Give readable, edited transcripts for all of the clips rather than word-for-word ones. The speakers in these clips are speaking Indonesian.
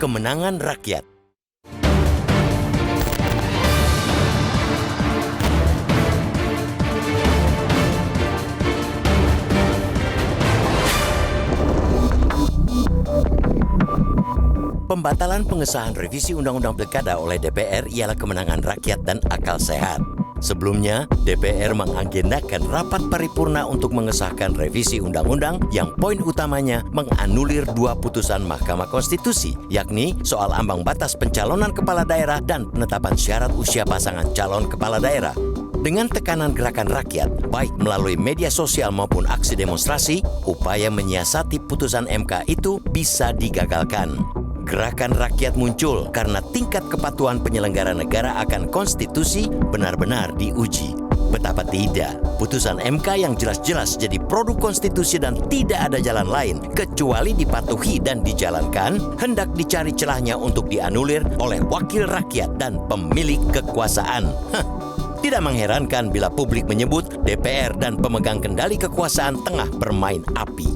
kemenangan rakyat. Pembatalan pengesahan revisi Undang-Undang Pilkada oleh DPR ialah kemenangan rakyat dan akal sehat. Sebelumnya, DPR mengagendakan rapat paripurna untuk mengesahkan revisi undang-undang yang poin utamanya menganulir 2 putusan Mahkamah Konstitusi, yakni soal ambang batas pencalonan kepala daerah dan penetapan syarat usia pasangan calon kepala daerah. Dengan tekanan gerakan rakyat, baik melalui media sosial maupun aksi demonstrasi, upaya menyiasati putusan MK itu bisa digagalkan. Gerakan rakyat muncul karena tingkat kepatuhan penyelenggara negara akan konstitusi benar-benar diuji. Betapa tidak, putusan MK yang jelas-jelas jadi produk konstitusi dan tidak ada jalan lain kecuali dipatuhi dan dijalankan, hendak dicari celahnya untuk dianulir oleh wakil rakyat dan pemilik kekuasaan. Tidak mengherankan bila publik menyebut DPR dan pemegang kendali kekuasaan tengah bermain api.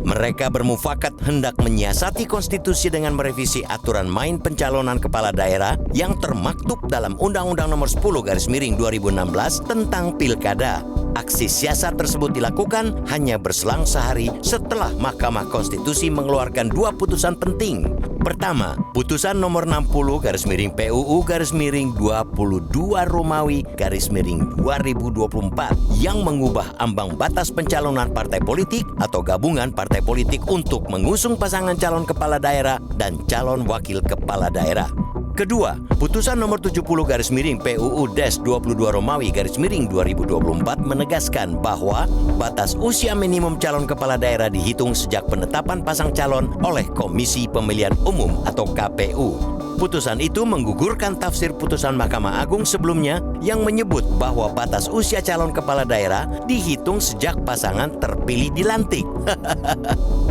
Mereka bermufakat hendak menyiasati konstitusi dengan merevisi aturan main pencalonan kepala daerah yang termaktub dalam Undang-Undang Nomor 10/2016 tentang Pilkada. Aksi siasat tersebut dilakukan hanya berselang sehari setelah Mahkamah Konstitusi mengeluarkan 2 putusan penting. Pertama, putusan nomor 60/PUU/22 Romawi/2024 yang mengubah ambang batas pencalonan partai politik atau gabungan partai politik untuk mengusung pasangan calon kepala daerah dan calon wakil kepala daerah. Kedua, putusan nomor 70/PUU-22 Romawi/2024 menegaskan bahwa batas usia minimum calon kepala daerah dihitung sejak penetapan pasang calon oleh Komisi Pemilihan Umum atau KPU. Putusan itu menggugurkan tafsir putusan Mahkamah Agung sebelumnya yang menyebut bahwa batas usia calon kepala daerah dihitung sejak pasangan terpilih dilantik.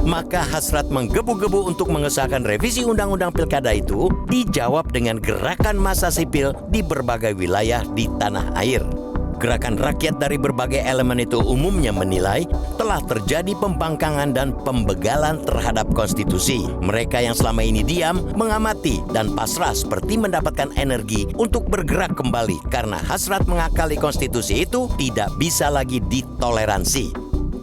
Maka hasrat menggebu-gebu untuk mengesahkan revisi Undang-Undang Pilkada itu dijawab dengan gerakan massa sipil di berbagai wilayah di tanah air. Gerakan rakyat dari berbagai elemen itu umumnya menilai telah terjadi pembangkangan dan pembegalan terhadap konstitusi. Mereka yang selama ini diam, mengamati, dan pasrah seperti mendapatkan energi untuk bergerak kembali karena hasrat mengakali konstitusi itu tidak bisa lagi ditoleransi.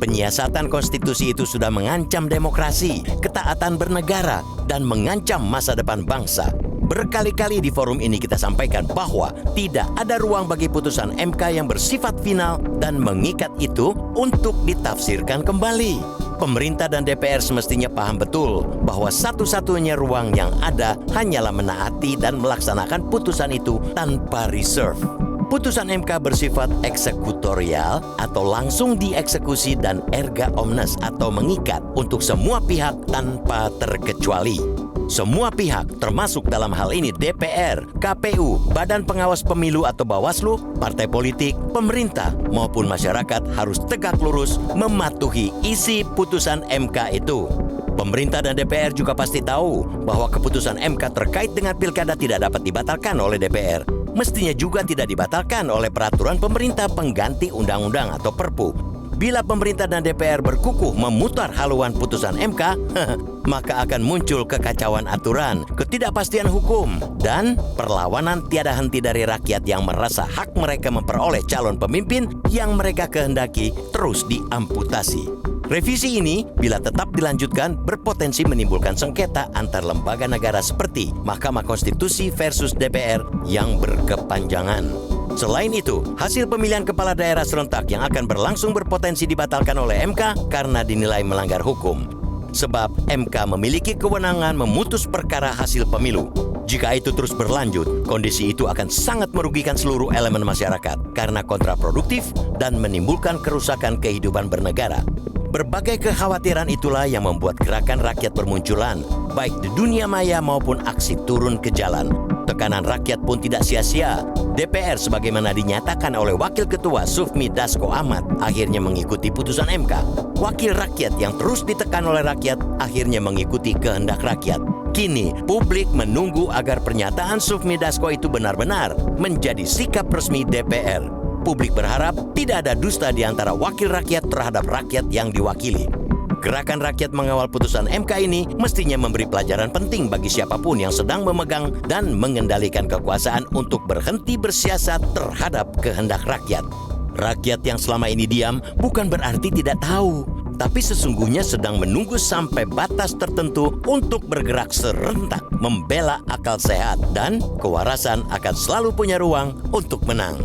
Penyiasatan konstitusi itu sudah mengancam demokrasi, ketaatan bernegara, dan mengancam masa depan bangsa. Berkali-kali di forum ini kita sampaikan bahwa tidak ada ruang bagi putusan MK yang bersifat final dan mengikat itu untuk ditafsirkan kembali. Pemerintah dan DPR semestinya paham betul bahwa satu-satunya ruang yang ada hanyalah menaati dan melaksanakan putusan itu tanpa reserve. Putusan MK bersifat eksekutorial atau langsung dieksekusi dan erga omnes atau mengikat untuk semua pihak tanpa terkecuali. Semua pihak, termasuk dalam hal ini DPR, KPU, Badan Pengawas Pemilu atau Bawaslu, partai politik, pemerintah, maupun masyarakat harus tegak lurus mematuhi isi putusan MK itu. Pemerintah dan DPR juga pasti tahu bahwa keputusan MK terkait dengan pilkada tidak dapat dibatalkan oleh DPR. Mestinya juga tidak dibatalkan oleh peraturan pemerintah pengganti undang-undang atau Perpu. Bila pemerintah dan DPR berkukuh memutar haluan putusan MK, maka akan muncul kekacauan aturan, ketidakpastian hukum, dan perlawanan tiada henti dari rakyat yang merasa hak mereka memperoleh calon pemimpin yang mereka kehendaki terus diamputasi. Revisi ini, bila tetap dilanjutkan, berpotensi menimbulkan sengketa antar lembaga negara seperti Mahkamah Konstitusi versus DPR yang berkepanjangan. Selain itu, hasil pemilihan kepala daerah serentak yang akan berlangsung berpotensi dibatalkan oleh MK karena dinilai melanggar hukum. Sebab MK memiliki kewenangan memutus perkara hasil pemilu. Jika itu terus berlanjut, kondisi itu akan sangat merugikan seluruh elemen masyarakat karena kontraproduktif dan menimbulkan kerusakan kehidupan bernegara. Berbagai kekhawatiran itulah yang membuat gerakan rakyat bermunculan, baik di dunia maya maupun aksi turun ke jalan. Tekanan rakyat pun tidak sia-sia. DPR sebagaimana dinyatakan oleh Wakil Ketua Sufmi Dasko Ahmad akhirnya mengikuti putusan MK. Wakil rakyat yang terus ditekan oleh rakyat akhirnya mengikuti kehendak rakyat. Kini publik menunggu agar pernyataan Sufmi Dasko itu benar-benar menjadi sikap resmi DPR. Publik berharap tidak ada dusta di antara wakil rakyat terhadap rakyat yang diwakili. Gerakan rakyat mengawal putusan MK ini mestinya memberi pelajaran penting bagi siapapun yang sedang memegang dan mengendalikan kekuasaan untuk berhenti bersiasat terhadap kehendak rakyat. Rakyat yang selama ini diam bukan berarti tidak tahu, tapi sesungguhnya sedang menunggu sampai batas tertentu untuk bergerak serentak membela akal sehat, dan kewarasan akan selalu punya ruang untuk menang.